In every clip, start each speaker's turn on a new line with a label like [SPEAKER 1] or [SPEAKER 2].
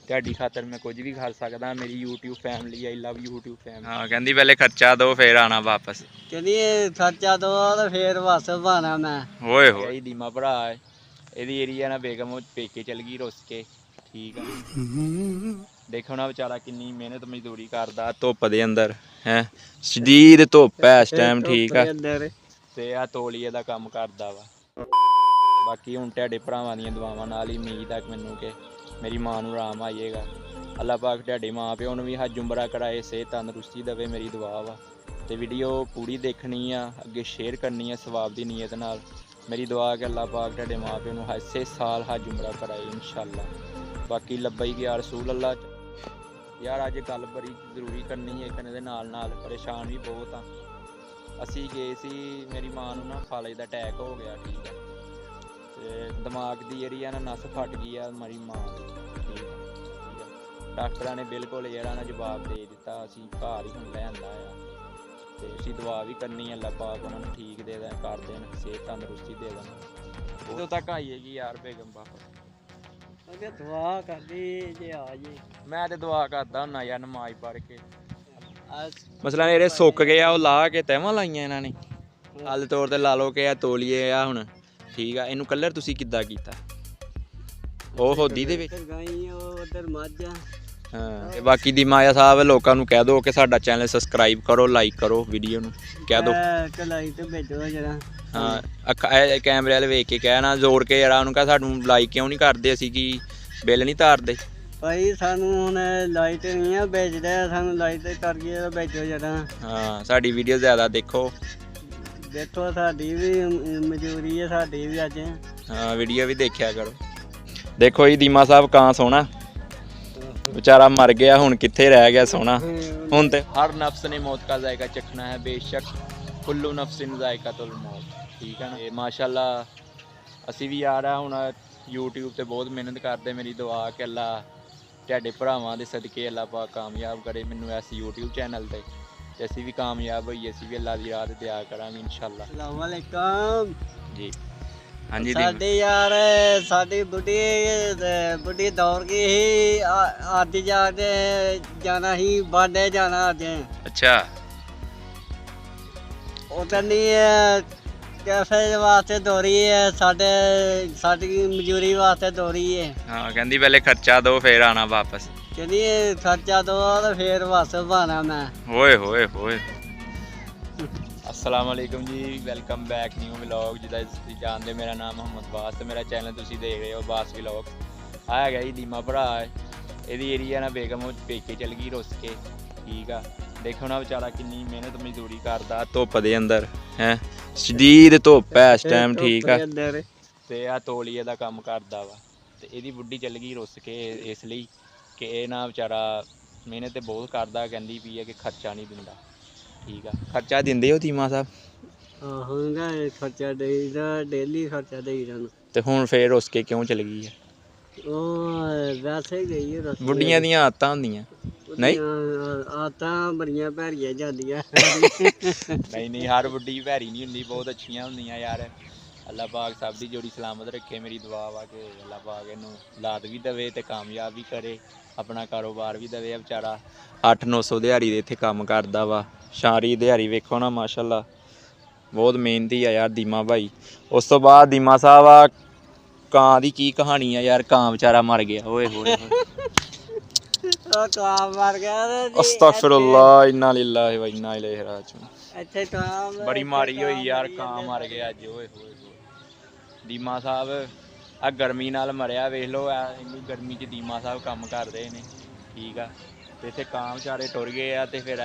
[SPEAKER 1] ਤੁਹਾਡੀ ਖਾਤਰ ਮੈਂ ਕੁਝ ਵੀ ਕਰ ਸਕਦਾ। ਮੇਰੀ YouTube ਫੈਮਿਲੀ, ਆਈ ਲਵ YouTube ਫੈਮਿਲੀ।
[SPEAKER 2] ਹਾਂ ਕਹਿੰਦੀ ਪਹਿਲੇ ਖਰਚਾ ਦੋ ਫੇਰ ਆਣਾ ਵਾਪਸ।
[SPEAKER 3] ਕਹਿੰਦੀ ਖਰਚਾ ਦੋ ਤੇ ਫੇਰ ਬਸ ਬਾਣਾ ਮੈਂ।
[SPEAKER 2] ਓਏ ਹੋਏ
[SPEAKER 1] ਇਹ ਦੀਮਾ ਭਰਾ ਹੈ, ਇਹਦੀ ਏਰੀਆ ਨਾ ਬੇਗਮ ਪੇਕੇ ਚਲ ਗਈ ਰੁੱਸ ਕੇ। ਠੀਕ ਆ, ਦੇਖੋ ਨਾ ਵਿਚਾਰਾ ਕਿੰਨੀ ਮਿਹਨਤ ਮਜ਼ਦੂਰੀ ਕਰਦਾ ਧੁੱਪ ਦੇ ਅੰਦਰ ਹੈ। ਸ਼ਦੀਦ ਧੁੱਪ ਹੈ ਇਸ ਟਾਈਮ। ਠੀਕ ਆ, ਤੇ ਆ ਤੋਲੀਏ ਦਾ ਕੰਮ ਕਰਦਾ ਵਾ। ਬਾਕੀ ਹੁਣ ਤੁਹਾਡੇ ਭਰਾਵਾਂ ਦੀਆਂ ਦੁਆਵਾਂ ਨਾਲ ਹੀ ਉਮੀਦ ਆ ਮੈਨੂੰ ਕਿ ਮੇਰੀ ਮਾਂ ਨੂੰ ਆਰਾਮ ਆਈਏਗਾ। ਅੱਲਾਹ ਪਾਕ ਤੁਹਾਡੇ ਮਾਂ ਪਿਓ ਨੂੰ ਵੀ ਹੱਜ ਉਮਰਾ ਕਰਾਏ, ਸਿਹਤ ਤੰਦਰੁਸਤੀ ਦੇਵੇ, ਮੇਰੀ ਦੁਆ ਵਾ। ਤੇ ਵੀਡੀਓ ਪੂਰੀ ਦੇਖਣੀ ਆ, ਅੱਗੇ ਸ਼ੇਅਰ ਕਰਨੀ ਆ ਸਵਾਬ ਦੀ ਨੀਅਤ ਨਾਲ। ਮੇਰੀ ਦੁਆ ਕਿ ਅੱਲਾਹ ਪਾਕ ਤੁਹਾਡੇ ਮਾਂ ਪਿਓ ਨੂੰ ਇਸੇ ਸਾਲ ਹੱਜ ਉਮਰਾ ਕਰਾਏ ਇਨਸ਼ਾਅੱਲਾ। ਬਾਕੀ ਲੱਬੈਕ ਯਾ ਰਸੂਲ ਅੱਲਾਹ। ਯਾਰ ਅੱਜ ਗੱਲ ਬੜੀ ਜ਼ਰੂਰੀ ਕਰਨੀ ਹੈ ਇੱਕ ਦੇ ਨਾਲ ਪਰੇਸ਼ਾਨ ਵੀ ਬਹੁਤ ਆ। ਅਸੀਂ ਗਏ ਸੀ, ਮੇਰੀ ਮਾਂ ਨੂੰ ਨਾ ਫਾਲਜ ਦਾ ਅਟੈਕ ਹੋ ਗਿਆ। ਠੀਕ ਆ, ਤੇ ਦਿਮਾਗ ਦੀ ਜਿਹੜੀ ਆ ਨਾ ਨਸ ਫਟ ਗਈ ਆ ਮੇਰੀ ਮਾਂ ਦੀ। ਠੀਕ ਆ, ਡਾਕਟਰਾਂ ਨੇ ਬਿਲਕੁਲ ਜਿਹੜਾ ਨਾ ਜਵਾਬ ਦੇ ਦਿੱਤਾ। ਅਸੀਂ ਘਰ ਹੀ ਹੁਣ ਲੈ ਆਂਦਾ ਆ, ਤੇ ਅਸੀਂ ਦੁਆ ਵੀ ਕਰਨੀ ਅੱਲਾਹ ਪਾਕ ਉਹਨਾਂ ਨੂੰ ਠੀਕ ਦੇ ਦੇਣ, ਕਰ ਦੇਣ, ਸਿਹਤ ਤੰਦਰੁਸਤੀ ਦੇ ਦੇਣ। ਉਦੋਂ ਤੱਕ ਆਈਏਗੀ ਯਾਰ ਬੇਗਮ ਵਾਪਸ।
[SPEAKER 3] ਦੁਆ ਕਰਦੀ ਜੇ ਆ ਜੇ।
[SPEAKER 1] ਮੈਂ ਤੇ ਦੁਆ ਕਰਦਾ ਹੁੰਦਾ ਯਾਰ ਨਮਾਜ਼ ਪੜ੍ਹ ਕੇ।
[SPEAKER 2] ਮਸਲਾ ਜਿਹੜੇ ਸੁੱਕ ਗਏ ਆ ਉਹ ਲਾ ਕੇ ਤਹਿਵਾਂ ਲਾਈਆਂ ਇਹਨਾਂ ਨੇ। ਹੱਲ ਤੌਰ ਤੇ ਲਾ ਲਓ ਕਿ ਆ ਤੋਲੀਏ ਆ ਹੁਣ। ਠੀਕ ਆ, ਇਹਨੂੰ ਕਲਰ ਤੁਸੀਂ ਕਿੱਦਾਂ ਕੀਤਾ? ਉਹ ਹੋਦੀ ਦੇ ਵਿੱਚ
[SPEAKER 3] ਗਾਈ ਉਧਰ ਮੱਝ ਆ।
[SPEAKER 2] ਹਾਂ, ਤੇ ਬਾਕੀ ਦੀ ਮਾਇਆ ਸਾਹਿਬ ਲੋਕਾਂ ਨੂੰ ਕਹਿ ਦਿਓ ਕਿ ਸਾਡਾ ਚੈਨਲ ਸਬਸਕ੍ਰਾਈਬ ਕਰੋ, ਲਾਈਕ ਕਰੋ ਵੀਡੀਓ ਨੂੰ, ਕਹਿ ਦਿਓ।
[SPEAKER 3] ਕਲਾਈ ਤੇ ਭੇਜੋ ਜਰਾ।
[SPEAKER 2] ਹਾਂ, ਅੱਖਾਂ ਕੈਮਰੇ ਵਾਲੇ ਵੇਖ ਕੇ ਕਹਿਣਾ ਜ਼ੋਰ ਕੇ ਯਾਰ ਉਹਨੂੰ ਕਹ ਸਾਨੂੰ ਲਾਈਕ ਕਿਉਂ ਨਹੀਂ ਕਰਦੇ, ਅਸੀਂ ਕੀ ਬਿੱਲ ਨਹੀਂ ਤਾਰਦੇ?
[SPEAKER 3] ਭਾਈ ਸਾਨੂੰ ਹੁਣ ਲਾਈਟ ਨਹੀਂ ਆ ਭੇਜਦੇ, ਸਾਨੂੰ ਲਾਈਟ ਕਰਕੇ ਭੇਜੋ ਜਰਾ।
[SPEAKER 2] ਹਾਂ, ਸਾਡੀ ਵੀਡੀਓ ਜ਼ਿਆਦਾ ਦੇਖੋ।
[SPEAKER 3] ਦੇਖੋ ਸਾਡੀ ਵੀ ਮਜ਼ਦੂਰੀ ਹੈ, ਸਾਡੀ ਵੀ ਅੱਜ।
[SPEAKER 2] ਹਾਂ, ਵੀਡੀਓ ਵੀ ਦੇਖਿਆ ਕਰੋ। ਦੇਖੋ ਜੀ ਦੀਮਾ ਸਾਹਿਬ ਕਾਂ ਸੋਹਣਾ ਵਿਚਾਰਾ ਮਰ ਗਿਆ, ਹੁਣ ਕਿੱਥੇ ਰਹਿ ਗਿਆ ਸੋਹਣਾ। ਹੁਣ ਤੇ
[SPEAKER 1] ਹਰ ਨਫਸ ਨੇ ਮੌਤ ਕਾ ਜ਼ਾਇਕਾ ਚਖਣਾ ਹੈ, ਬੇਸ਼ੱਕ ਕੁੱਲੂ ਨਫਸਿਨ ਜ਼ਾਇਕਾਤੁਲ ਮੌਤ। ਠੀਕ ਹੈ ਨਾ, ਇਹ ਮਾਸ਼ਾਅੱਲਾ ਅਸੀਂ ਵੀ ਯਾਰ ਆ ਹੁਣ YouTube ਤੇ ਬਹੁਤ ਮਿਹਨਤ ਕਰਦੇ। ਮੇਰੀ ਦੁਆ ਕਿ ਅੱਲਾ ਤੁਹਾਡੇ ਭਰਾਵਾਂ ਦੇ ਸਦਕੇ ਅੱਲਾ ਪਾਕ ਕਾਮਯਾਬ ਕਰੇ ਮੈਨੂੰ ਇਸ YouTube ਚੈਨਲ ਤੇ ਅਸੀਂ ਵੀ ਕਾਮਯਾਬ ਹੋਈਏ, ਅਸੀਂ ਵੀ ਅੱਲਾ ਦੀ ਰਾਹ ਤੇ ਦਿਆ ਕਰਾਂਗੇ ਇਨਸ਼ਾਅੱਲਾ।
[SPEAKER 3] अस्सलाम वालेकुम
[SPEAKER 2] ਜੀ। ਹਾਂਜੀ
[SPEAKER 3] साडी यार साडी बुढ़ी दौड़ गई ही अज जाके जाना ही बाडे जाना अज।
[SPEAKER 2] ਅੱਛਾ,
[SPEAKER 3] उधर नहीं कैफे वास्ते दौड़ी है, साडी मजूरी वास्ते दौड़ी है।
[SPEAKER 2] ਹਾਂ ਕਹਿੰਦੀ ਪਹਿਲੇ ਖਰਚਾ ਦੋ ਫੇਰ ਆਣਾ ਵਾਪਸ।
[SPEAKER 3] कहनी खर्चा दो तो फिर बस बहाना मैं।
[SPEAKER 2] ਓਏ ਹੋਏ ਹੋਏ।
[SPEAKER 1] अस्सलाम वालेकुम जी, वेलकम बैक न्यू व्लॉग। जिदा ਤੁਸੀਂ ਜਾਣਦੇ ਮੇਰਾ ਨਾਮ ਮੁਹੰਮਦ ਬਾਸ ਤੇ ਮੇਰਾ ਚੈਨਲ ਤੁਸੀਂ ਦੇਖ ਰਹੇ ਹੋ ਬਾਸ ਵਲੌਗ। ਆ ਗਿਆ ਜੀ ਦੀਮਾ ਭਰਾ ਹੈ, ਇਹਦੀ ਏਰੀਆ ਨਾ ਬੇਗਮ ਉਹ ਪੇਕੇ ਚਲ ਗਈ ਰੁੱਸ ਕੇ। ਠੀਕ ਆ, ਦੇਖੋ ਨਾ ਵਿਚਾਰਾ ਕਿੰਨੀ ਮਿਹਨਤ ਮਜ਼ਦੂਰੀ ਕਰਦਾ
[SPEAKER 2] ਧੁੱਪ ਦੇ ਅੰਦਰ ਹੈ। ਸ਼ਦੀਦ ਧੁੱਪ ਹੈ ਇਸ ਟਾਈਮ। ਠੀਕ ਆ,
[SPEAKER 1] ਤੇ ਆ ਤੋਲੀਏ ਦਾ ਕੰਮ ਕਰਦਾ ਵਾ। ਤੇ ਇਹਦੀ ਬੁੱਢੀ ਚਲ ਗਈ ਰੁੱਸ ਕੇ ਇਸ ਲਈ ਕਿ ਇਹ ਨਾ ਵਿਚਾਰਾ ਮਿਹਨਤ ਤੇ ਬਹੁਤ ਕਰਦਾ। ਕਹਿੰਦੀ ਵੀ ਹੈ ਕਿ ਖਰਚਾ ਨਹੀਂ ਦਿੰਦਾ। ਠੀਕ ਆ,
[SPEAKER 2] ਖਰਚਾ ਦਿੰਦੇ ਹੋ ਦੀਮਾ ਸਾਹਿਬ?
[SPEAKER 3] होगा खर्चा देईदा, डेली खर्चा देईदा।
[SPEAKER 2] ਤੇ ਹੁਣ ਫੇਰ ਰੁੱਸ ਕੇ ਕਿਉਂ ਚਲ ਗਈ ਹੈ?
[SPEAKER 3] वैसे ही गई है।
[SPEAKER 2] ਬੁੱਢੀਆਂ ਦੀਆਂ ਆਦਤਾਂ ਹੁੰਦੀਆਂ। ਨਹੀਂ
[SPEAKER 3] आदतां बड़ियां भैड़ियां जांदियां।
[SPEAKER 1] ਨਹੀਂ ਨਹੀਂ, ਹਰ ਬੁੱਢੀ ਭੈੜੀ ਨਹੀਂ ਹੁੰਦੀ, ਬਹੁਤ ਅੱਛੀਆਂ ਹੁੰਦੀਆਂ ਯਾਰ। ਅੱਲਾਹ ਪਾਕ ਸਭ ਦੀ ਜੋੜੀ ਸਲਾਮਤ ਰੱਖੇ। ਮੇਰੀ ਦੁਆ ਵਾ ਕਿ ਅੱਲਾਹ ਪਾਕ ਇਹਨੂੰ ਔਲਾਦ ਵੀ ਦੇਵੇ ਤੇ ਕਾਮਯਾਬ ਵੀ ਕਰੇ, ਆਪਣਾ ਕਾਰੋਬਾਰ ਵੀ ਦੇਵੇ। ਵਿਚਾਰਾ
[SPEAKER 2] 800-900 ਦਿਹਾੜੀ ਦੇ ਇੱਥੇ ਕੰਮ ਕਰਦਾ ਵਾ। ਸਾਰੀ ਦਿਹਾੜੀ ਵੇਖੋ ਨਾ ਮਾਸ਼ਾਅੱਲਾ, ਬਹੁਤ ਮਿਹਨਤੀ ਆ ਯਾਰ ਦੀਮਾ ਭਾਈ। ਉਸ ਤੋਂ ਬਾਅਦ ਦੀਮਾ ਸਾਹਿਬ ਆ ਕਾਂ ਦੀ ਕੀ ਕਹਾਣੀ ਆ ਯਾਰ? ਕਾਂ ਵਿਚਾਰਾ ਮਰ ਗਿਆ। ਓਏ ਹੋਏ ਹੋਏ।
[SPEAKER 3] काम मर गया।
[SPEAKER 2] ਅਸਤਗਫਿਰੁल्लाह, ਇਨਾ ਲਿਲਾਹਿ ਵ ਇਨਾ ਇਲੈਹਿ ਰਾਜਿਊਨ।
[SPEAKER 3] ਇੱਥੇ काम
[SPEAKER 1] ਬੜੀ ਮਾੜੀ ਹੋਈ ਯਾਰ, ਕਾਂ ਮਰ ਗਿਆ ਅੱਜ। ਓਏ ਹੋਏ ਹੋਏ, ਦੀਮਾ ਸਾਹਿਬ ਆ ਗਰਮੀ ਨਾਲ ਮਰਿਆ। ਵੇਖ ਲਓ ਇੰਨੀ ਗਰਮੀ 'ਚ ਦੀਮਾ ਸਾਹਿਬ ਕੰਮ ਕਰਦੇ ਨੇ। ਠੀਕ ਆ, ਤੇ ਇੱਥੇ ਕਾਂ ਵਿਚਾਰੇ ਟੁਰ ਗਏ ਆ। ਤੇ ਫਿਰ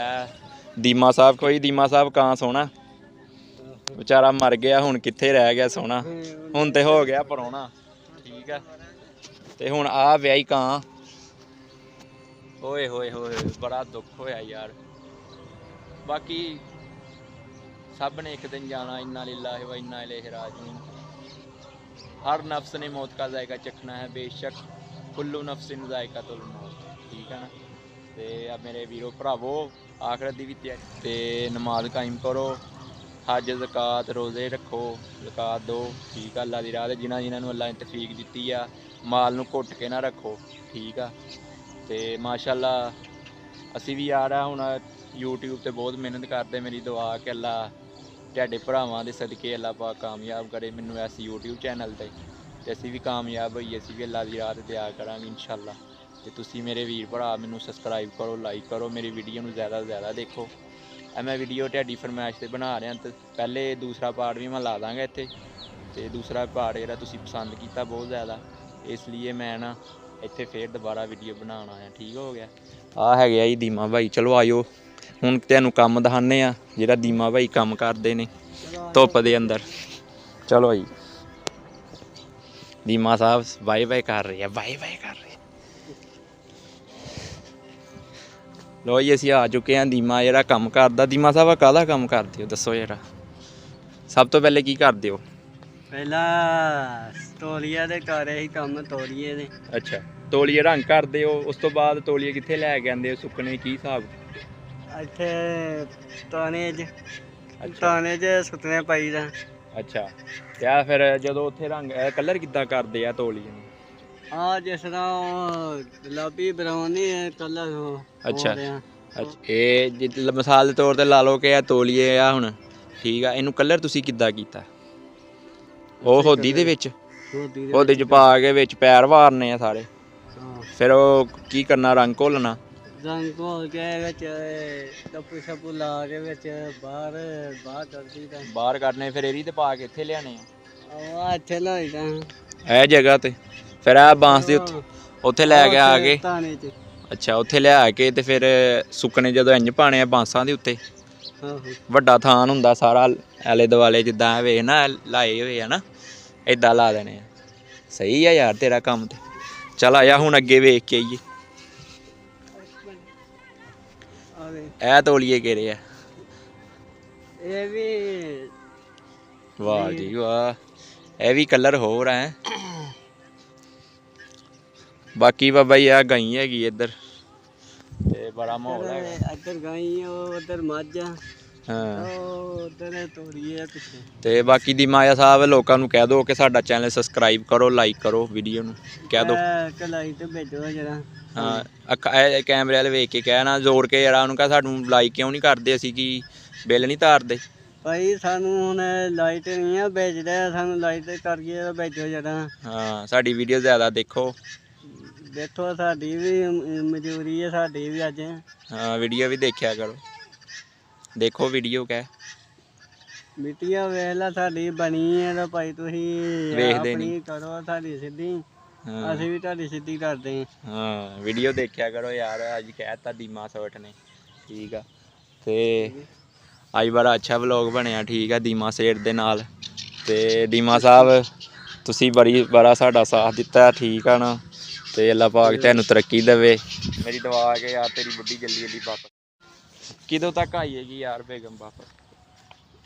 [SPEAKER 2] ਦੀਮਾ ਸਾਹਿਬ ਕੋਈ ਦੀਮਾ ਸਾਹਿਬ ਕਾਂ ਸੋਹਣਾ ਵਿਚਾਰਾ ਮਰ ਗਿਆ, ਹੁਣ ਕਿੱਥੇ ਰਹਿ ਗਿਆ ਸੋਹਣਾ। ਹੁਣ ਤੇ ਹੋ ਗਿਆ ਪਰਾਉਣਾ। ਠੀਕ ਆ, ਤੇ ਹੁਣ ਆ ਵਿਆਹੀ ਕਾਂ।
[SPEAKER 1] ਓਏ ਹੋਏ ਹੋਏ, ਬੜਾ ਦੁੱਖ ਹੋਇਆ ਯਾਰ। ਬਾਕੀ ਸਭ ਨੇ ਇੱਕ ਦਿਨ ਜਾਣਾ। ਇੰਨਾ ਲਿਲਾਹਿ व इन्ना इलैहि राजिऊन। हर नफ्स ने मौत का जायका चखना है, बेशक कुल्लू नफ्सिन जायकातुल मौत। ठीक है ना, ਤੇ ਆ ਮੇਰੇ ਵੀਰੋ ਭਰਾਵੋ ਆਖਰਤ ਦੀ ਵੀ ਤਿਆਰੀ ਤੇ ਨਮਾਜ਼ ਕਾਇਮ ਕਰੋ।
[SPEAKER 2] ਹੱਜ ਜ਼ਕਾਤ ਰੋਜ਼ੇ ਰੱਖੋ, ਜ਼ਕਾਤ ਦਿਓ, ਠੀਕ ਆ। ਅੱਲਾ ਦੀ ਰਾਹ 'ਤੇ ਜਿਨ੍ਹਾਂ ਨੂੰ ਅੱਲਾ ਨੇ ਤੌਫੀਕ ਦਿੱਤੀ ਆ, ਮਾਲ ਨੂੰ ਘੁੱਟ ਕੇ ਨਾ ਰੱਖੋ, ਠੀਕ ਆ। ਤੇ ਮਾਸ਼ਾਅੱਲਾ ਅਸੀਂ ਵੀ ਯਾਰ ਆ ਹੁਣ YouTube ਤੇ ਬਹੁਤ ਮਿਹਨਤ ਕਰਦੇ। ਮੇਰੀ ਦੁਆ ਕਿ ਅੱਲਾ ਤੁਹਾਡੇ ਭਰਾਵਾਂ ਦੇ ਸਦਕੇ ਅੱਲਾ ਪਾਕ ਕਾਮਯਾਬ ਕਰੇ ਮੈਨੂੰ ਇਸ YouTube ਚੈਨਲ ਤੇ ਅਸੀਂ ਵੀ ਕਾਮਯਾਬ ਹੋਈਏ, ਅਸੀਂ ਵੀ ਅੱਲਾ ਦੀ ਰਾਹ 'ਤੇ ਦਿਆ ਕਰਾਂਗੇ ਇਨਸ਼ਾਅੱਲਾ। ਤੇ ਤੁਸੀਂ ਮੇਰੇ ਵੀਰ ਭਰਾ ਮੈਨੂੰ ਸਬਸਕ੍ਰਾਈਬ ਕਰੋ, ਲਾਈਕ ਕਰੋ, ਮੇਰੀ ਵੀਡੀਓ ਨੂੰ ਜ਼ਿਆਦਾ ਤੋਂ ਜ਼ਿਆਦਾ ਦੇਖੋ। ਮੈਂ ਵੀਡੀਓ ਤੁਹਾਡੀ ਫਰਮਾਇਸ਼ 'ਤੇ ਬਣਾ ਰਿਹਾ, ਤੇ ਪਹਿਲੇ ਦੂਸਰਾ ਪਾਰਟ ਵੀ ਮੈਂ ਲਾ ਦਾਂਗਾ ਇੱਥੇ, ਤੇ ਦੂਸਰਾ ਪਾਰਟ ਜਿਹੜਾ ਤੁਸੀਂ ਪਸੰਦ ਕੀਤਾ ਬਹੁਤ ਜ਼ਿਆਦਾ, ਇਸ ਲਈ ਮੈਂ ਨਾ ਇੱਥੇ ਫੇਰ ਦੁਬਾਰਾ ਵੀਡੀਓ ਬਣਾਉਣ ਆਇਆ। ਠੀਕ ਹੋ ਗਿਆ। ਆ ਹੈਗੇ ਆ ਜੀ ਦੀਮਾ ਭਾਈ। ਚਲੋ ਆਇਓ ਹੁਣ ਤੁਹਾਨੂੰ ਕੰਮ ਦਿਖਾਉਂਦੇ ਆ ਜਿਹੜਾ ਦੀਮਾ ਭਾਈ ਕੰਮ ਕਰਦੇ ਨੇ ਧੁੱਪ ਦੇ ਅੰਦਰ। ਚਲੋ ਜੀ, ਦੀਮਾ ਸਾਹਿਬ ਬਾਏ ਬਾਏ ਕਰ ਰਹੇ ਆ, ਬਾਏ ਬਾਏ ਕਰ ਰਹੇ। ਲੋ ਜੀ ਅਸੀਂ ਆ ਚੁੱਕੇ ਹਾਂ। ਦੀਮਾ ਜਿਹੜਾ ਕੰਮ ਕਰਦਾ, ਦੀਮਾ ਸਾਹਿਬ ਕਾਹਦਾ ਕੰਮ ਕਰਦੇ ਹੋ ਦੱਸੋ ਜਰਾ, ਸਭ ਤੋਂ ਪਹਿਲੇ ਕੀ ਕਰਦੇ ਹੋ?
[SPEAKER 3] ਪਹਿਲਾਂ ਤੋਲੀਆ ਦੇ ਕਰ ਰਹੇ ਸੀ ਕੰਮ, ਤੋਲੀਏ ਦੇ।
[SPEAKER 2] ਅੱਛਾ, ਤੋਲੀਏ ਰੰਗ ਕਰਦੇ ਹੋ, ਉਸ ਤੋਂ ਬਾਅਦ ਤੋਲੀਏ ਕਿੱਥੇ ਲੈ ਕੇ ਆਉਂਦੇ ਹੋ ਸੁੱਕਣੇ, ਕੀ ਹਿਸਾਬ?
[SPEAKER 3] ਇੱਥੇ ਤਾਣੇ 'ਚ ਸੁੱਕਣੇ ਪਾਈਦਾ।
[SPEAKER 2] ਅੱਛਾ, ਤੇ ਆ ਫਿਰ ਜਦੋਂ ਉੱਥੇ ਰੰਗ ਕਲਰ ਕਿੱਦਾਂ ਕਰਦੇ ਆ ਤੋਲੀਏ ਨੂੰ?
[SPEAKER 3] ਆ ਜਿਸ ਤਰ੍ਹਾਂ ਉਹ ਗੁਲਾਬੀ ਬਰਾਊਨ ਨਹੀਂ ਕਲਰ ਹੋ
[SPEAKER 2] ਅੱਛਾ
[SPEAKER 3] ਰਿਹਾ।
[SPEAKER 2] ਅੱਛਾ, ਇਹ ਮਿਸਾਲ ਦੇ ਤੌਰ ਤੇ ਲਾ ਲਓ ਕਿ ਇਹ ਤੋਲੀਏ ਆ ਹੁਣ, ਠੀਕ ਆ, ਇਹਨੂੰ ਕਲਰ ਤੁਸੀਂ ਕਿੱਦਾਂ ਕੀਤਾ? ਉਹ ਹੋਦੀ ਦੇ ਵਿੱਚ, ਹੋਦੀ 'ਚ ਪਾ ਕੇ ਵਿੱਚ ਪੈਰ ਵਾਰਨੇ ਆ ਸਾਰੇ, ਫਿਰ ਉਹ ਕੀ ਕਰਨਾ, ਰੰਗ ਘੋਲਣਾ?
[SPEAKER 3] ਰੰਗ ਘੋਲ ਕੇ ਵਿੱਚ ਟੱਪੂ ਛੱਪੂ ਲਾ ਕੇ ਵਿੱਚ ਬਾਹਰ ਕਰਦੀ ਤਾਂ
[SPEAKER 2] ਬਾਹਰ ਕੱਢਨੇ, ਫਿਰ ਏਰੀ ਤੇ ਪਾ ਕੇ ਇੱਥੇ ਲਿਆਣੇ
[SPEAKER 3] ਆ ਇੱਥੇ ਲਾਈਦਾ
[SPEAKER 2] ਇਹ ਜਗ੍ਹਾ ਤੇ, ਫਿਰ ਆ ਬਾਂਸ ਦੇ ਉੱਥੇ ਲੈ ਕੇ ਆ ਕੇ।
[SPEAKER 3] ਤਾਣੇ 'ਚ।
[SPEAKER 2] ਅੱਛਾ, ਉੱਥੇ ਲਿਆ ਕੇ ਤੇ ਫਿਰ ਸੁੱਕਣੇ ਜਦੋਂ ਇੰਜ ਪਾਣੇ ਆ ਬਾਂਸਾਂ ਦੇ ਉੱਤੇ।
[SPEAKER 3] ਆਹੋ,
[SPEAKER 2] ਵੱਡਾ ਥਾਨ ਹੁੰਦਾ ਸਾਰਾ ਆਲੇ ਦੁਆਲੇ, ਜਿੱਦਾਂ ਵੇਖ ਨਾ ਲਾਏ ਹੋਏ ਆ ਨਾ, ਏਦਾਂ ਲਾ ਦੇਣੇ ਆ। ਸਹੀ ਆ ਯਾਰ ਤੇਰਾ ਕੰਮ ਤੇ। ਚੱਲ ਆਇਆ ਹੁਣ ਅੱਗੇ ਵੇਖ ਕੇ ਆਈਏ। ਇਹ ਤੋਲੀਏ ਕਿਹੜੇ ਆ?
[SPEAKER 3] ਇਹ ਵੀ
[SPEAKER 2] ਵਾਹ ਜੀ ਵਾਹ, ਇਹ ਵੀ ਕਲਰ ਹੋਰ ਹੈ। ਬਾਕੀ ਬਾਬਾ ਜੀ ਆ ਗਈ ਹੈਗੀ ਇੱਧਰ, ਤੇ ਬੜਾ ਮਾਹੌਲ ਹੈਗਾ।
[SPEAKER 3] ਇੱਧਰ ਗਾਈ, ਉਹ ਉਧਰ ਮੱਝ ਆ,
[SPEAKER 2] ਹਾਂ,
[SPEAKER 3] ਉਹ ਉਧਰ ਤੋਲੀਏ ਆ ਪਿੱਛੇ।
[SPEAKER 2] ਤੇ ਬਾਕੀ ਦੀ ਮਾਇਆ ਸਾਹਿਬ ਲੋਕਾਂ ਨੂੰ ਕਹਿ ਦਿਓ ਕਿ ਸਾਡਾ ਚੈਨਲ ਸਬਸਕ੍ਰਾਈਬ ਕਰੋ, ਲਾਈਕ ਕਰੋ, ਵੀਡੀਓ ਨੂੰ ਕਹਿ ਦਿਓ।
[SPEAKER 3] ਕਲਾਈ ਤੇ ਭੇਜੋ ਜਰਾ।
[SPEAKER 2] ਹਾਂ, ਇਹ ਕੈਮਰੇ ਵਾਲੇ ਵੇਖ ਕੇ ਕਹਿਣਾ ਜ਼ੋਰ ਕੇ ਯਾਰ ਉਹਨੂੰ ਕਹ ਸਾਨੂੰ ਲਾਈਕ ਕਿਉਂ ਨਹੀਂ ਕਰਦੇ, ਅਸੀਂ ਕੀ ਬਿੱਲ ਨਹੀਂ ਤਾਰਦੇ?
[SPEAKER 3] ਭਾਈ ਸਾਨੂੰ ਹੁਣ ਲਾਈਟ ਨਹੀਂ ਆ ਭੇਜਦਾ, ਸਾਨੂੰ ਲਾਈਟ ਕਰਕੇ ਭੇਜੋ ਜਰਾ।
[SPEAKER 2] ਹਾਂ, ਸਾਡੀ ਵੀਡੀਓ ਜ਼ਿਆਦਾ ਦੇਖੋ।
[SPEAKER 3] ਦੇਖੋ ਸਾਡੀ ਵੀ ਮਜ਼ਦੂਰੀ ਹੈ, ਸਾਡੀ ਵੀ ਅੱਜ।
[SPEAKER 2] ਹਾਂ, ਵੀਡੀਓ ਵੀ ਦੇਖਿਆ ਕਰੋ, ਦੇਖੋ ਵੀਡੀਓ ਕਹਿ।
[SPEAKER 3] ਮਿੱਟੀਆਂ ਵੇਖ ਲਾ ਸਾਡੀ ਬਣੀ ਹੈ ਤਾਂ ਭਾਈ ਤੁਸੀਂ
[SPEAKER 2] ਵੇਖਦੇ
[SPEAKER 3] ਆਪਣੀ ਕਰੋ ਸਾਡੀ ਸਿੱਧੀ, ਅਸੀਂ ਵੀ ਤੁਹਾਡੀ ਸਿੱਧੀ ਕਰਦੇ ਹਾਂ।
[SPEAKER 2] ਹਾਂ, ਵੀਡੀਓ ਦੇਖਿਆ ਕਰੋ ਯਾਰ। ਅੱਜ ਕਹਿਤਾ ਦੀਮਾ ਸੇਠ ਨੇ, ਠੀਕ ਆ। ਤੇ ਅੱਜ ਬੜਾ ਅੱਛਾ ਵਲੋਗ ਬਣਿਆ, ਠੀਕ ਆ, ਦੀਮਾ ਸੇਠ ਦੇ ਨਾਲ। ਤੇ ਦੀਮਾ ਸਾਹਿਬ ਤੁਸੀਂ ਬੜਾ ਸਾਡਾ ਸਾਥ ਦਿੱਤਾ, ਠੀਕ ਆ ਨਾ। ਤੇ ਅੱਲਾ ਪਾਕ ਤੁਹਾਨੂੰ ਤਰੱਕੀ ਦੇਵੇ। ਮੇਰੀ ਦੁਆ ਕਿ ਯਾਰ ਤੇਰੀ ਬੁੱਢੀ ਜਲਦੀ ਜਲਦੀ ਵਾਪਸ। ਕਿਦੋਂ ਤੱਕ ਆਈਏਗੀ ਯਾਰ ਬੇਗਮ ਵਾਪਸ?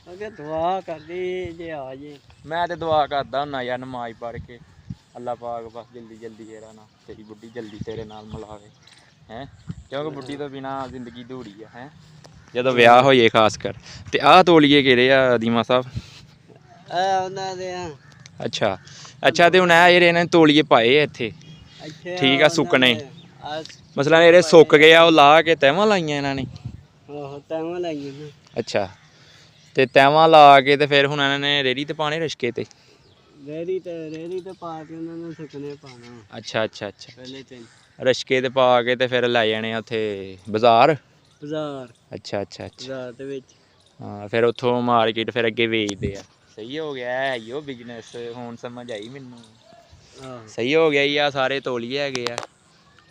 [SPEAKER 3] ਅਗੇ ਦੁਆ ਕਰਦੀ ਜੇ ਆ ਜੇ।
[SPEAKER 2] ਮੈਂ ਤੇ ਦੁਆ ਕਰਦਾ ਹੁੰਨਾ ਯਾਰ ਨਮਾਜ਼ ਪੜ੍ਹ ਕੇ, ਅੱਲਾ ਪਾਕ ਬਸ ਜਲਦੀ ਜਲਦੀ ਜਿਹੜਾ ਨਾ ਤੇਰੀ ਬੁੱਢੀ ਜਲਦੀ ਤੇਰੇ ਨਾਲ ਮਿਲਾਵੇ, ਹੈਂ, ਕਿਉਂਕਿ ਬੁੱਢੀ ਤੋਂ ਬਿਨਾਂ ਜ਼ਿੰਦਗੀ ਅਧੂਰੀ ਆ, ਹੈਂ, ਜਦੋਂ ਵਿਆਹ ਹੋਈਏ ਖਾਸ ਕਰ। ਤੇ ਆਹ ਤੋਲੀਏ ਕਿਹੜੇ ਆ ਦੀਮਾ ਸਾਹਿਬ?
[SPEAKER 3] ਉਹਨਾਂ ਦੇ
[SPEAKER 2] ਅੱਛਾ ਅੱਛਾ, ਤੇ ਹੁਣ ਇਹ ਇਹਨਾਂ ਨੇ ਤੋਲੀਏ ਪਾਏ ਆ ਇੱਥੇ, ਠੀਕ ਆ, ਸੁੱਕਣੇ। ਮਸਲਾ ਜਿਹੜੇ ਸੁੱਕ ਗਏ ਆ ਉਹ ਲਾ ਕੇ ਤਹਿਵਾਂ ਲਾਈਆਂ ਇਹਨਾਂ ਨੇ।
[SPEAKER 3] ਆਹੋ, ਤੈਵਾਂ ਲਾਈਆਂ।
[SPEAKER 2] ਅੱਛਾ, ਤੇ ਤਹਿਵਾਂ ਲਾ ਕੇ ਤੇ ਫਿਰ ਹੁਣ ਇਹਨਾਂ ਨੇ ਰੇਹੜੀ ਤੇ ਪਾਣੇ ਰਸ਼ਕੇ ਤੇ।
[SPEAKER 3] ਰੇਹੜੀ ਤੇ ਪਾ ਕੇ ਉਹਨਾਂ ਨੂੰ ਸੁੱਕਣੇ ਪਾਣਾ।
[SPEAKER 2] ਅੱਛਾ ਅੱਛਾ ਅੱਛਾ,
[SPEAKER 3] ਪਹਿਲੇ ਤੇ
[SPEAKER 2] ਰਸ਼ਕੇ ਤੇ ਪਾ ਕੇ ਤੇ ਫਿਰ ਲੈ ਜਾਣੇ ਉੱਥੇ ਬਾਜ਼ਾਰ। ਅੱਛਾ ਅੱਛਾ ਅੱਛਾ,
[SPEAKER 3] ਬਾਜ਼ਾਰ ਦੇ ਵਿੱਚ।
[SPEAKER 2] ਹਾਂ, ਫਿਰ ਉੱਥੋਂ ਮਾਰਕੀਟ ਫਿਰ ਅੱਗੇ ਵੇਚਦੇ ਆ। ਸਹੀ ਹੋ ਗਿਆ, ਹੈ ਹੀ ਉਹ ਬਿਜ਼ਨਸ, ਹੁਣ ਸਮਝ ਆਈ ਮੈਨੂੰ। ਸਹੀ ਹੋ ਗਿਆ ਜੀ। ਆ ਸਾਰੇ ਤੋਲੀਏ ਹੈਗੇ ਆ,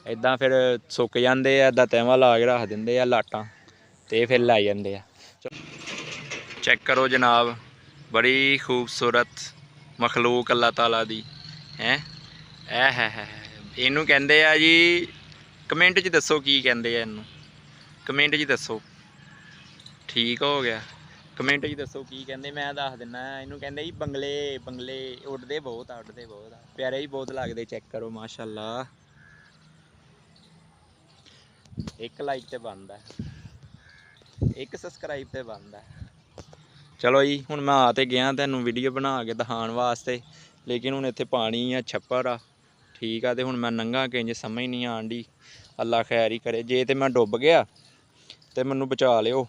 [SPEAKER 2] ਇੱਦਾਂ ਫਿਰ ਸੁੱਕ ਜਾਂਦੇ ਆ, ਇੱਦਾਂ ਤਹਿਵਾਂ ਲਾ ਕੇ ਰੱਖ ਦਿੰਦੇ ਆ ਲਾਟਾਂ, ਤੇ ਫਿਰ ਲੈ ਜਾਂਦੇ ਆ। ਚੈੱਕ ਕਰੋ ਜਨਾਬ, ਬੜੀ ਖੂਬਸੂਰਤ ਮਖਲੂਕ ਅੱਲਾਹ ਤਾਲਾ ਦੀ ਹੈ। ਇਹ ਹੈ ਇਹਨੂੰ ਕਹਿੰਦੇ ਆ ਜੀ, ਕਮੈਂਟ 'ਚ ਦੱਸੋ ਕੀ ਕਹਿੰਦੇ ਆ ਇਹਨੂੰ, ਕਮੈਂਟ 'ਚ ਦੱਸੋ। ਠੀਕ ਹੋ ਗਿਆ, ਕਮੈਂਟ 'ਚ ਦੱਸੋ ਕੀ ਕਹਿੰਦੇ, ਮੈਂ ਦੱਸ ਦਿੰਦਾ। ਇਹਨੂੰ ਕਹਿੰਦੇ ਜੀ ਬੰਗਲੇ। ਬੰਗਲੇ ਉੱਡਦੇ ਬਹੁਤ ਆ, ਪਿਆਰੇ ਹੀ ਬਹੁਤ ਲੱਗਦੇ। ਚੈੱਕ ਕਰੋ ਮਾਸ਼ਾਅੱਲਾ। ਇੱਕ ਲਾਈਕ ਤੇ ਬਣਦਾ, ਇੱਕ ਸਬਸਕ੍ਰਾਈਬ ਤੇ ਬਣਦਾ। ਚਲੋ ਜੀ ਹੁਣ ਮੈਂ ਆ ਤੇ ਗਿਆ ਤੈਨੂੰ ਵੀਡੀਓ ਬਣਾ ਕੇ ਦਿਖਾਉਣ ਵਾਸਤੇ, ਲੇਕਿਨ ਹੁਣ ਇੱਥੇ ਪਾਣੀ ਆ, ਛੱਪੜ ਆ, ਠੀਕ ਆ। ਤੇ ਹੁਣ ਮੈਂ ਨੰਗਾ ਕਿੰਜ ਸਮਝ ਨਹੀਂ ਆਣ ਡਈ। ਅੱਲਾ ਖੈਰ ਹੀ ਕਰੇ। ਜੇ ਤੇ ਮੈਂ ਡੁੱਬ ਗਿਆ ਤੇ ਮੈਨੂੰ ਬਚਾ ਲਿਓ,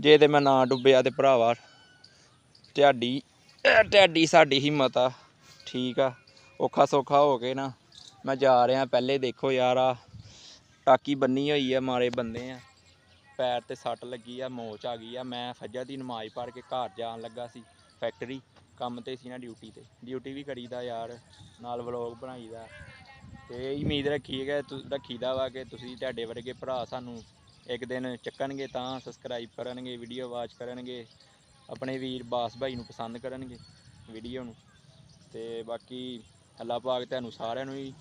[SPEAKER 2] ਜੇ ਤੇ ਮੈਂ ਨਾ ਡੁੱਬਿਆ ਤੇ ਭਰਾਵਾ ਤੁਹਾਡੀ ਸਾਡੀ ਹਿੰਮਤ ਆ, ਠੀਕ ਆ। ਔਖਾ ਸੌਖਾ ਹੋ ਕੇ ਨਾ ਮੈਂ ਜਾ ਰਿਹਾ। ਪਹਿਲੇ ਦੇਖੋ ਯਾਰ ਆ ਟਾਕੀ ਬੰਨੀ ਹੋਈ ਆ, ਮਾਰੇ ਬੰਦੇ ਆ, ਪੈਰ ਤੇ ਸੱਟ ਲੱਗੀ ਆ, ਮੋਚ ਆ ਗਈ ਆ। ਮੈਂ ਫਜਰ ਦੀ ਨਮਾਜ਼ ਪੜ੍ਹ ਕੇ ਘਰ ਜਾਣ ਲੱਗਾ ਸੀ, ਫੈਕਟਰੀ ਕੰਮ ਤੇ ਸੀ ਨਾ, ਡਿਊਟੀ ਵੀ ਕਰੀਦਾ ਯਾਰ, ਨਾਲ ਵਲੋਗ ਬਣਾਈਦਾ। ਤੇ ਇਹ ਉਮੀਦ ਰੱਖੀਦਾ ਵਾ ਕਿ ਤੁਸੀਂ ਤੁਹਾਡੇ ਵਰਗੇ ਭਰਾ ਸਾਨੂੰ ਇੱਕ ਦਿਨ ਚੱਕਣਗੇ, ਤਾਂ ਸਬਸਕ੍ਰਾਈਬ ਕਰਨਗੇ, ਵੀਡੀਓ ਵਾਚ ਕਰਨਗੇ, ਆਪਣੇ ਵੀਰ ਬਾਸ ਭਾਈ ਨੂੰ ਪਸੰਦ ਕਰਨਗੇ ਵੀਡੀਓ ਨੂੰ। ਤੇ ਬਾਕੀ ਅੱਲਾ ਪਾਕ ਤੁਹਾਨੂੰ ਸਾਰਿਆਂ ਨੂੰ ਹੀ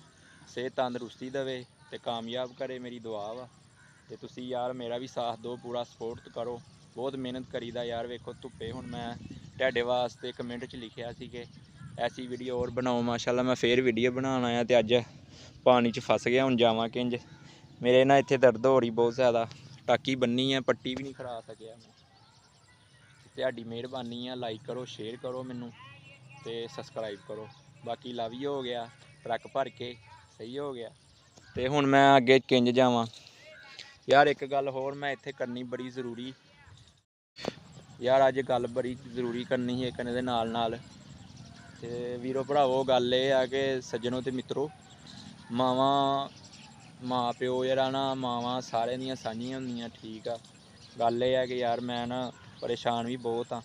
[SPEAKER 2] ਸਿਹਤ ਤੰਦਰੁਸਤੀ ਦੇਵੇ ਤੇ ਕਾਮਯਾਬ ਕਰੇ, ਮੇਰੀ ਦੁਆ ਵਾ। ਤੇ ਤੁਸੀਂ ਯਾਰ ਮੇਰਾ ਵੀ ਸਾਥ ਦਿਓ, ਪੂਰਾ ਸਪੋਰਟ ਕਰੋ। ਬਹੁਤ ਮਿਹਨਤ ਕਰੀਦਾ ਯਾਰ। ਵੇਖੋ ਧੁੱਪੇ ਹੁਣ ਮੈਂ ਤੁਹਾਡੇ ਵਾਸਤੇ ਕਮੈਂਟ 'ਚ ਲਿਖਿਆ ਸੀ ਕਿ ਐਸੀ ਵੀਡੀਓ ਹੋਰ ਬਣਾਓ। ਮਾਸ਼ਾਅੱਲਾ ਮੈਂ ਫੇਰ ਵੀਡੀਓ ਬਣਾਉਣ ਆਇਆ ਤੇ ਅੱਜ ਪਾਣੀ 'ਚ ਫਸ ਗਿਆ। ਹੁਣ ਜਾਵਾਂ ਕਿੰਜ, ਮੇਰੇ ਨਾ ਇੱਥੇ ਦਰਦ ਹੋ ਰਹੀ ਬਹੁਤ ਜ਼ਿਆਦਾ। ਟਾਕੀ ਬੰਨੀ ਆ, ਪੱਟੀ ਵੀ ਨਹੀਂ ਖਰਾ ਸਕਿਆ ਮੈਂ। ਤੁਹਾਡੀ ਮਿਹਰਬਾਨੀ ਆ, ਲਾਈਕ ਕਰੋ, ਸ਼ੇਅਰ ਕਰੋ ਮੈਨੂੰ ਤੇ ਸਬਸਕ੍ਰਾਈਬ ਕਰੋ। ਬਾਕੀ ਲਵ ਯੂ ਹੋ ਗਿਆ, ਟਰੱਕ ਭਰ ਕੇ ਸਹੀ ਹੋ ਗਿਆ। ਤੇ ਹੁਣ ਮੈਂ ਅੱਗੇ ਕਿੰਜ ਜਾਵਾਂ ਯਾਰ। ਇੱਕ ਗੱਲ ਹੋਰ ਮੈਂ ਇੱਥੇ ਕਰਨੀ ਬੜੀ ਜ਼ਰੂਰੀ ਯਾਰ, ਅੱਜ ਗੱਲ ਬੜੀ ਜ਼ਰੂਰੀ ਕਰਨੀ ਸੀ ਇੱਕ ਦੇ ਨਾਲ। ਤੇ ਵੀਰੋ ਭਰਾਵੋ, ਗੱਲ ਇਹ ਆ ਕਿ ਸੱਜਣੋ ਤੇ ਮਿੱਤਰੋ, ਮਾਂ ਪਿਓ ਜਿਹੜਾ ਨਾ, ਮਾਵਾਂ ਸਾਰਿਆਂ ਦੀਆਂ ਸਾਂਝੀਆਂ ਹੁੰਦੀਆਂ, ਠੀਕ ਆ। ਗੱਲ ਇਹ ਆ ਕਿ ਯਾਰ ਮੈਂ ਨਾ ਪਰੇਸ਼ਾਨ ਵੀ ਬਹੁਤ ਹਾਂ।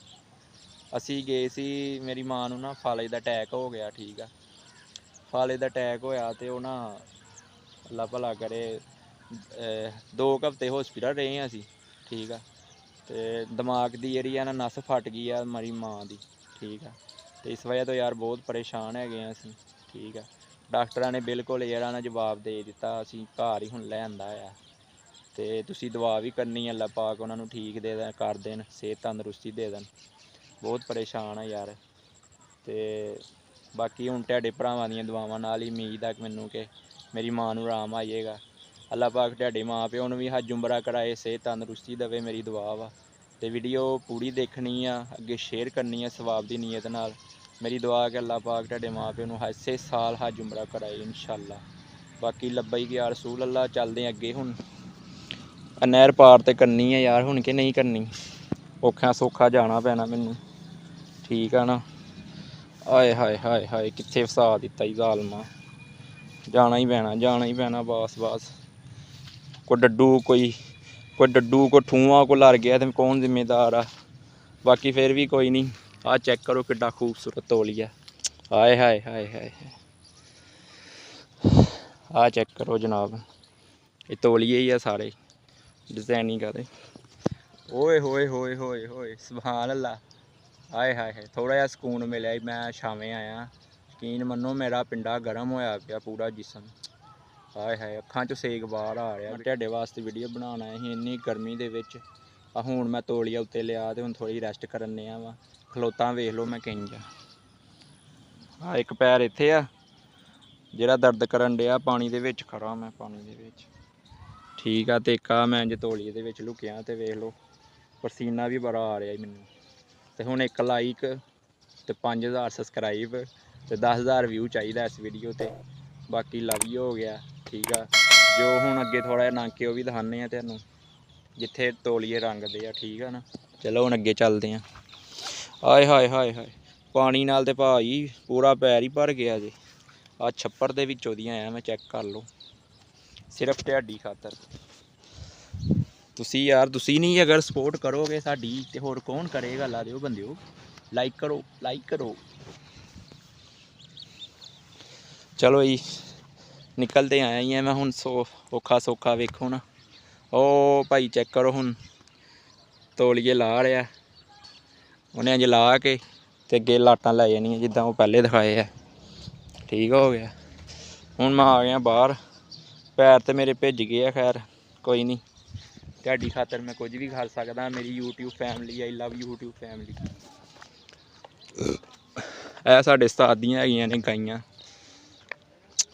[SPEAKER 2] ਅਸੀਂ ਗਏ ਸੀ, ਮੇਰੀ ਮਾਂ ਨੂੰ ਨਾ ਫਾਲੇ ਦਾ ਅਟੈਕ ਹੋ ਗਿਆ, ਠੀਕ ਆ। ਫਾਲੇ ਦਾ ਅਟੈਕ ਹੋਇਆ ਤੇ ਉਹ ਨਾ ਅੱਲਾ ਭਲਾ ਕਰੇ 2 ਹਫ਼ਤੇ ਹੋਸਪਿਟਲ ਰਹੇ ਹਾਂ ਅਸੀਂ, ਠੀਕ ਆ। ਤੇ ਦਿਮਾਗ ਦੀ ਜਿਹੜੀ ਆ ਨਾ ਨਸ ਫਟ ਗਈ ਆ ਮੇਰੀ ਮਾਂ ਦੀ, ਠੀਕ ਆ। ਤੇ ਇਸ ਵਜ੍ਹਾ ਤੋਂ ਯਾਰ ਬਹੁਤ ਪਰੇਸ਼ਾਨ ਹੈਗੇ ਆ ਅਸੀਂ, ਠੀਕ ਆ। ਡਾਕਟਰਾਂ ਨੇ ਬਿਲਕੁਲ ਜਿਹੜਾ ਨਾ ਜਵਾਬ ਦੇ ਦਿੱਤਾ, ਅਸੀਂ ਘਰ ਹੀ ਹੁਣ ਲੈ ਆਂਦਾ ਆ। ਤੇ ਤੁਸੀਂ ਦੁਆ ਵੀ ਕਰਨੀ, ਅੱਲਾ ਪਾਕ ਉਹਨਾਂ ਨੂੰ ਠੀਕ ਕਰ ਦੇਣ, ਸਿਹਤ ਤੰਦਰੁਸਤੀ ਦੇ ਦੇਣ। ਬਹੁਤ ਪਰੇਸ਼ਾਨ ਆ ਯਾਰ। ਤੇ ਬਾਕੀ ਹੁਣ ਤੁਹਾਡੇ ਭਰਾਵਾਂ ਦੀਆਂ ਦੁਆਵਾਂ ਨਾਲ ਹੀ ਉਮੀਦ ਆ ਮੈਨੂੰ ਕਿ ਮੇਰੀ ਮਾਂ ਨੂੰ ਆਰਾਮ ਆ ਜਾਏਗਾ। ਅੱਲਾ ਪਾਕ ਤੁਹਾਡੇ ਮਾਂ ਪਿਓ ਨੂੰ ਵੀ ਹੱਜ ਉਮਰਾ ਕਰਾਏ, ਸਿਹਤ ਤੰਦਰੁਸਤੀ ਦੇਵੇ, ਮੇਰੀ ਦੁਆ ਵਾ। ਤੇ ਵੀਡੀਓ ਪੂਰੀ ਦੇਖਣੀ ਆ, ਅੱਗੇ ਸ਼ੇਅਰ ਕਰਨੀ ਆ ਸਵਾਬ ਦੀ ਨੀਅਤ ਨਾਲ। ਮੇਰੀ ਦੁਆ ਕਿ ਅੱਲਾ ਪਾਕ ਤੁਹਾਡੇ ਮਾਂ ਪਿਓ ਨੂੰ ਇਸੇ ਸਾਲ ਹੱਜ ਉਮਰਾ ਕਰਾਏ ਇਨਸ਼ਾਅੱਲਾ। ਬਾਕੀ ਲੱਬੈਕ ਯਾ ਰਸੂਲ ਅੱਲਾ। ਚੱਲਦੇ ਅੱਗੇ। ਹੁਣ ਨਹਿਰ ਪਾਰ ਤੇ ਕਰਨੀ ਆ ਯਾਰ ਹੁਣ ਕਿ ਨਹੀਂ ਕਰਨੀ, ਔਖਾ ਸੌਖਾ ਜਾਣਾ ਪੈਣਾ ਮੈਨੂੰ, ਠੀਕ ਆ ਨਾ। ਆਏ ਹਾਏ ਹਾਏ ਹਾਏ, ਕਿੱਥੇ ਫਸਾ ਦਿੱਤਾ ਹੀ ਜ਼ਾਲਮਾ। ਜਾਣਾ ਹੀ ਪੈਣਾ ਬਸ। ਕੋਈ ਡੱਡੂ ਕੋਈ ਠੂੰਆਂ ਕੋਈ ਲੜ ਗਿਆ ਤੇ ਕੌਣ ਜ਼ਿੰਮੇਦਾਰ ਆ। ਬਾਕੀ ਫਿਰ ਵੀ ਕੋਈ ਨਹੀਂ। ਆਹ ਚੈੱਕ ਕਰੋ ਕਿੱਡਾ ਖੂਬਸੂਰਤ ਤੋਲੀਆ, ਆਏ ਹਾਏ ਹਾਏ ਹਾਏ। ਆਹ ਚੈੱਕ ਕਰੋ ਜਨਾਬ, ਇਹ ਤੋਲੀਏ ਹੀ ਆ ਸਾਰੇ, ਡਿਜ਼ਾਈਨਿੰਗ ਆ। ਓਏ ਹੋਏ ਸੁਭਾਨ ਅੱਲਾ। ਆਏ ਹਾਏ ਹਾਏ, ਥੋੜ੍ਹਾ ਜਿਹਾ ਸਕੂਨ ਮਿਲਿਆ। ਮੈਂ ਛਾਵੇਂ ਆਇਆ, ਯਕੀਨ ਮੰਨੋ ਮੇਰਾ ਪਿੰਡਾ ਗਰਮ ਹੋਇਆ ਪਿਆ ਪੂਰਾ ਜਿਸਮ। ਹਾਏ ਹਾਏ, ਅੱਖਾਂ 'ਚੋਂ ਸੇਕ ਬਾਹਰ ਆ ਰਿਹਾ। ਤੁਹਾਡੇ ਵਾਸਤੇ ਵੀਡੀਓ ਬਣਾਉਣ ਆਏ ਸੀ ਇੰਨੀ ਗਰਮੀ ਦੇ ਵਿੱਚ। ਆ ਹੁਣ ਮੈਂ ਤੋਲੀਆ ਉੱਤੇ ਲਿਆ ਤੇ ਹੁਣ ਥੋੜ੍ਹੀ ਰੈਸਟ ਕਰਨ ਡਿਆ ਵਾ। ਖਲੋਤਾ ਵੇਖ ਲਓ ਮੈਂ ਕਿੰਜ ਆ। ਆਹ ਇੱਕ ਪੈਰ ਇੱਥੇ ਆ ਜਿਹੜਾ ਦਰਦ ਕਰਨ ਡਿਆ, ਪਾਣੀ ਦੇ ਵਿੱਚ ਖੜਾ ਮੈਂ, ਪਾਣੀ ਦੇ ਵਿੱਚ, ਠੀਕ ਆ। ਤੇ ਇੱਕ ਆ ਮੈਂ ਜੇ ਤੋਲੀਏ ਦੇ ਵਿੱਚ ਲੁਕਿਆ ਤੇ ਵੇਖ ਲਓ ਪਸੀਨਾ ਵੀ ਬੜਾ ਆ ਰਿਹਾ ਮੈਨੂੰ। ਤੇ ਹੁਣ 1 ਲਾਈਕ ਤੇ 5000 ਸਬਸਕ੍ਰਾਈਬ ਤੇ 10000 ਵਿਊ ਚਾਹੀਦਾ ਇਸ ਵੀਡੀਓ ਤੇ। ਬਾਕੀ ਲਵ ਯੂ ਹੋ ਗਿਆ, ਠੀਕ ਆ। ਜੋ ਹੁਣ ਅੱਗੇ ਥੋੜ੍ਹਾ ਜਿਹਾ ਲੰਘ ਕੇ ਉਹ ਵੀ ਦਿਖਾਉਂਦੇ ਆ ਤੁਹਾਨੂੰ, ਜਿੱਥੇ ਤੋਲੀਏ ਰੰਗਦੇ ਆ, ਠੀਕ ਆ ਨਾ। ਚਲੋ ਹੁਣ ਅੱਗੇ ਚੱਲਦੇ ਆ। ਆਏ ਹਾਏ ਹਾਏ ਹਾਏ, ਪਾਣੀ ਨਾਲ ਤੇ ਭਾਈ ਪੂਰਾ ਪੈਰ ਹੀ ਭਰ ਗਿਆ ਜੇ। ਆਹ ਛੱਪੜ ਦੇ ਵਿੱਚੋਂ ਦੀ ਆਇਆ ਮੈਂ, ਚੈੱਕ ਕਰ ਲਓ, ਸਿਰਫ ਤੁਹਾਡੀ ਖਾਤਰ। ਤੁਸੀਂ ਯਾਰ, ਤੁਸੀਂ ਨਹੀਂ ਅਗਰ ਸਪੋਰਟ ਕਰੋਗੇ ਸਾਡੀ ਤੇ ਹੋਰ ਕੌਣ ਕਰੇਗਾ। ਲਾ ਦਿਓ ਬੰਦਿਓ, ਲਾਈਕ ਕਰੋ। ਚਲੋ ਜੀ, ਨਿਕਲਦੇ ਆਇਆ ਹੀ ਆ ਮੈਂ ਹੁਣ। ਔਖਾ ਸੌਖਾ ਵੇਖੋ ਨਾ, ਉਹ ਭਾਈ ਚੈੱਕ ਕਰੋ ਹੁਣ ਤੋਲੀਏ ਲਾ ਰਿਹਾ ਉਹਨੇ। ਅੱਜ ਲਾ ਕੇ ਤੇ ਅੱਗੇ ਲਾਟਾਂ ਲੈ ਜਾਣੀਆਂ ਜਿੱਦਾਂ ਉਹ ਪਹਿਲੇ ਦਿਖਾਏ ਆ, ਠੀਕ ਹੋ ਗਿਆ। ਹੁਣ ਮੈਂ ਆ ਗਿਆ ਬਾਹਰ, ਪੈਰ ਤੇ ਮੇਰੇ ਭਿੱਜ ਗਏ ਆ। ਖੈਰ ਕੋਈ ਨਹੀਂ, ਤੁਹਾਡੀ ਖਾਤਰ ਮੈਂ ਕੁਝ ਵੀ ਕਰ ਸਕਦਾ। ਮੇਰੀ YouTube ਫੈਮਿਲੀ, ਆਈ ਲਵ YouTube ਫੈਮਿਲੀ। ਇਹ ਸਾਡੇ ਉਸਤਾਦ ਦੀਆਂ ਹੈਗੀਆਂ ਨੇ ਗਾਈਆਂ।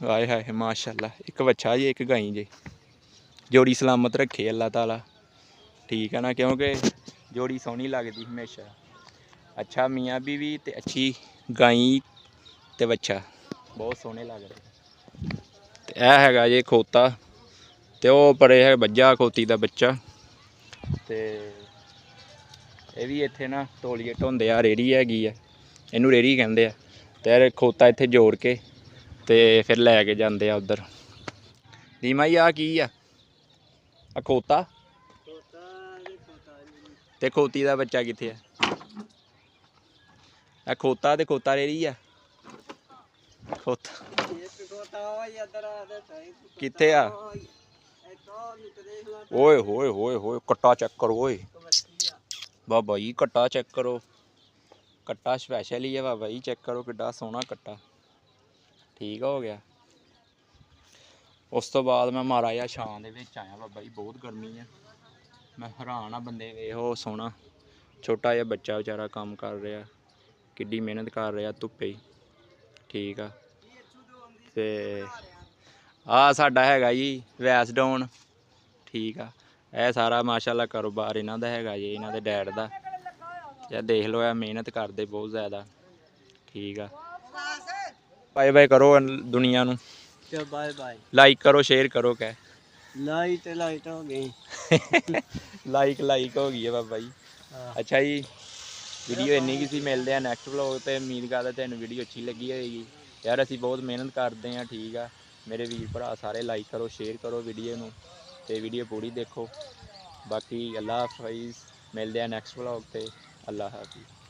[SPEAKER 2] ਆਏ ਹਾਏ ਮਾਸ਼ਾਅੱਲਾ, ਇੱਕ ਵੱਛਾ ਜੇ, ਇੱਕ ਗਾਈ ਜੇ। ਜੋੜੀ ਸਲਾਮਤ ਰੱਖੇ ਅੱਲਾ ਤਾਲਾ, ਠੀਕ ਹੈ ਨਾ, ਕਿਉਂਕਿ ਜੋੜੀ ਸੋਹਣੀ ਲੱਗਦੀ ਹਮੇਸ਼ਾ। ਅੱਛਾ ਮੀਆਂ ਬੀਵੀ ਤੇ ਅੱਛੀ ਗਾਈ ਤੇ ਬੱਚਾ ਬਹੁਤ ਸੋਹਣੇ ਲੱਗ ਰਹੇ। ਤੇ ਇਹ ਹੈਗਾ ਜੇ ਖੋਤਾ ਤੇ ਉਹ ਪਰੇ ਹੈ ਬੱਜਾ ਖੋਤੀ ਦਾ ਬੱਚਾ। ਤੇ ਇਹ ਵੀ ਇੱਥੇ ਨਾ ਤੋਲੀਏ ਢੋਂਦੇ ਆ, ਰੇਹੜੀ ਹੈਗੀ ਆ, ਇਹਨੂੰ ਰੇਹੜੀ ਕਹਿੰਦੇ ਆ। ਤੇ ਖੋਤਾ ਇੱਥੇ ਜੋੜ ਕੇ ਤੇ ਫਿਰ ਲੈ ਕੇ ਜਾਂਦੇ ਆ ਉੱਧਰ। ਦੀਮਾ ਜੀ ਆ ਕੀ ਆ ਖੋਤਾ ਤੇ ਖੋਤੀ ਦਾ ਬੱਚਾ ਕਿੱਥੇ ਆ? ਇਹ ਖੋਤਾ ਤੇ ਖੋਤਾ ਰੇਹੜੀ ਆ। ਖੋਤਾ ਕਿੱਥੇ ਆ? ਓਏ ਹੋਏ ਹੋਏ ਹੋਏ ਕੱਟਾ ਚੈੱਕ ਕਰੋ ਓਏ ਬਾਬਾ ਜੀ, ਕੱਟਾ ਚੈੱਕ ਕਰੋ। ਕੱਟਾ ਸਪੈਸ਼ਲ ਹੀ ਹੈ ਬਾਬਾ ਜੀ, ਚੈੱਕ ਕਰੋ ਕਿੱਡਾ ਸੋਹਣਾ ਕੱਟਾ। ਠੀਕ ਹੋ ਗਿਆ। ਉਸ ਤੋਂ ਬਾਅਦ ਮੈਂ ਮਾੜਾ ਜਿਹਾ ਛਾਂ ਦੇ ਵਿੱਚ ਆਇਆ ਬਾਬਾ ਜੀ, ਬਹੁਤ ਗਰਮੀ ਆ। ਮੈਂ ਹੈਰਾਨ ਆ ਬੰਦੇ ਵੇਖੋ ਸੋਹਣਾ ਛੋਟਾ ਜਿਹਾ ਬੱਚਾ ਵਿਚਾਰਾ ਕੰਮ ਕਰ ਰਿਹਾ, ਕਿੱਡੀ ਮਿਹਨਤ ਕਰ ਰਿਹਾ ਧੁੱਪੇ ਹੀ। ਠੀਕ ਆ। ਤੇ ਆਹ ਸਾਡਾ ਹੈਗਾ ਜੀ ਵੈਸਡਾਊਨ। ਠੀਕ ਆ। ਇਹ ਸਾਰਾ ਮਾਸ਼ਾਅੱਲਾ ਕਾਰੋਬਾਰ ਇਹਨਾਂ ਦਾ ਹੈਗਾ ਜੀ, ਇਹਨਾਂ ਦੇ ਡੈਡ ਦਾ। ਯਾਰ ਦੇਖ ਲਓ ਇਹ ਮਿਹਨਤ ਕਰਦੇ ਬਹੁਤ ਜ਼ਿਆਦਾ। ਠੀਕ ਆ। ਬਾਏ ਬਾਏ ਕਰੋ ਦੁਨੀਆ ਨੂੰ।
[SPEAKER 3] Bye bye.
[SPEAKER 2] ਲਾਈਕ ਕਰੋ, ਸ਼ੇਅਰ ਕਰੋ। ਕਹਿ
[SPEAKER 3] ਲਾਈਟ ਹੋ ਗਈ।
[SPEAKER 2] ਲਾਈਕ ਹੋ ਗਈ ਹੈ ਬਾਬਾ ਜੀ। ਅੱਛਾ ਜੀ, ਵੀਡੀਓ ਇੰਨੀ ਕੀ ਸੀ। ਮਿਲਦੇ ਆ ਨੈਕਸਟ ਵਲੋਗ ਤੇ। ਉਮੀਦ ਕਰਦਾ ਤੁਹਾਨੂੰ ਵੀਡੀਓ ਅੱਛੀ ਲੱਗੀ ਹੋਏਗੀ। ਯਾਰ ਅਸੀਂ ਬਹੁਤ ਮਿਹਨਤ ਕਰਦੇ ਹਾਂ। ਠੀਕ ਆ। ਮੇਰੇ ਵੀਰ ਭਰਾ ਸਾਰੇ ਲਾਈਕ ਕਰੋ, ਸ਼ੇਅਰ ਕਰੋ ਵੀਡੀਓ ਨੂੰ ਤੇ ਵੀਡੀਓ ਪੂਰੀ ਦੇਖੋ। ਬਾਕੀ ਅੱਲਾ ਹਾਫਿਜ਼। ਮਿਲਦੇ ਆ ਨੈਕਸਟ ਵਲੋਗ ਤੇ। ਅੱਲਾ ਹਾਫਿਜ਼।